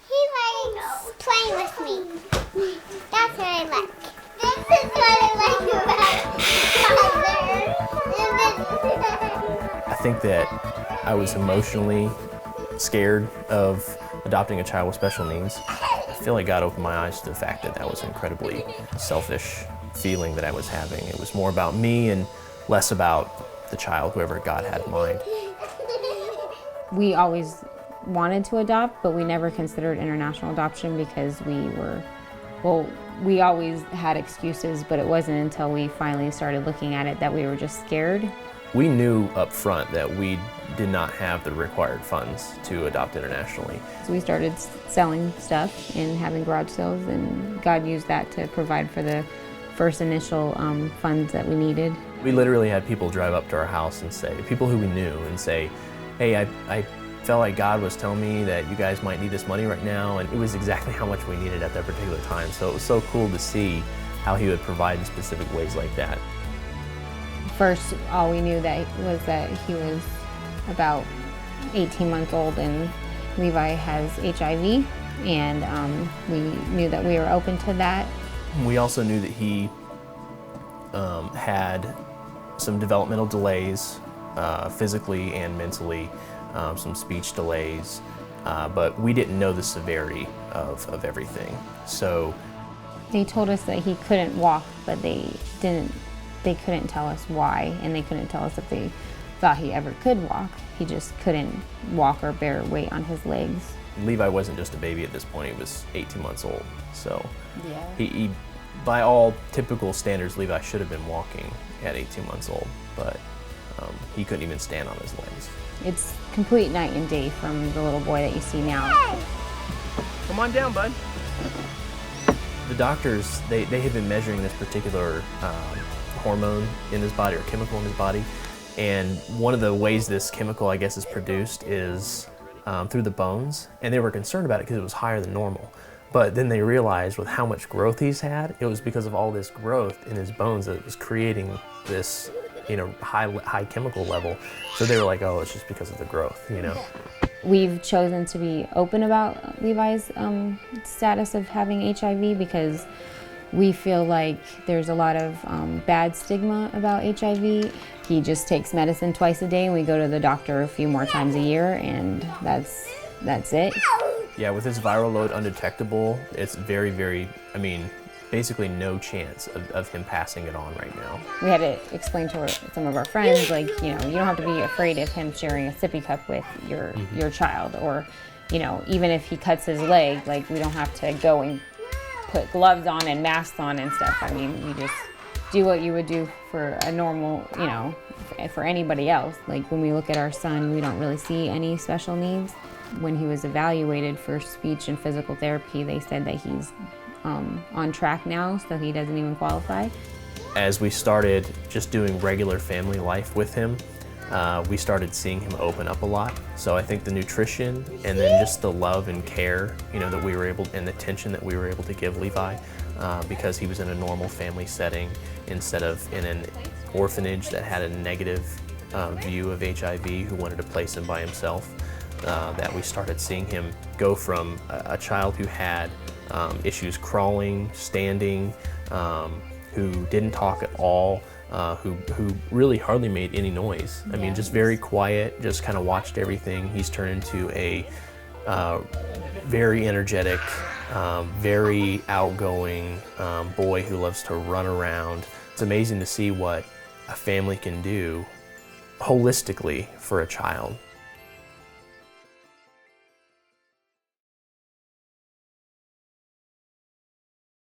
He likes playing with me. That's what I like. This is what I like about I think that I was emotionally scared of adopting a child with special needs. I feel like God opened my eyes to the fact that that was an incredibly selfish feeling that I was having. It was more about me and less about the child, whoever God had in mind. We always wanted to adopt, but we never considered international adoption because we always had excuses, but it wasn't until we finally started looking at it that we were just scared. We knew up front that we did not have the required funds to adopt internationally. So we started selling stuff and having garage sales, and God used that to provide for the first initial funds that we needed. We literally had people drive up to our house and say, people who we knew, and say, hey, I felt like God was telling me that you guys might need this money right now, and it was exactly how much we needed at that particular time. So it was so cool to see how He would provide in specific ways like that. First, all we knew was that he was about 18 months old and Levi has HIV, and we knew that we were open to that. We also knew that he had some developmental delays, physically and mentally, some speech delays, but we didn't know the severity of everything. So they told us that he couldn't walk, but they couldn't tell us why, and they couldn't tell us if they thought he ever could walk. He just couldn't walk or bear weight on his legs. Levi wasn't just a baby at this point, he was 18 months old. So yeah. He by all typical standards, Levi should have been walking at 18 months old, but he couldn't even stand on his legs. It's complete night and day from the little boy that you see now. Come on down, bud. The doctors, they had been measuring this particular hormone in his body, or chemical in his body, and one of the ways this chemical, I guess, is produced is through the bones, and they were concerned about it because it was higher than normal. But then they realized with how much growth he's had, it was because of all this growth in his bones that it was creating this, high chemical level. So they were like, oh, it's just because of the growth, We've chosen to be open about Levi's status of having HIV because we feel like there's a lot of bad stigma about HIV. He just takes medicine twice a day, and we go to the doctor a few more times a year, and that's it. Yeah, with his viral load undetectable, it's very, very, basically no chance of him passing it on right now. We had to explain to some of our friends, you don't have to be afraid of him sharing a sippy cup with your child, or, even if he cuts his leg, we don't have to go and put gloves on and masks on and stuff. You just do what you would do for a normal, for anybody else. When we look at our son, we don't really see any special needs. When he was evaluated for speech and physical therapy, they said that he's on track now, so he doesn't even qualify. As we started just doing regular family life with him, we started seeing him open up a lot. So I think the nutrition and then just the love and care, that we were able, and the attention that we were able to give Levi, because he was in a normal family setting instead of in an orphanage that had a negative view of HIV, who wanted to place him by himself, that we started seeing him go from a child who had issues crawling, standing, who didn't talk at all, who really hardly made any noise. Just very quiet, just kind of watched everything. He's turned into a very energetic, very outgoing boy who loves to run around. It's amazing to see what a family can do holistically for a child.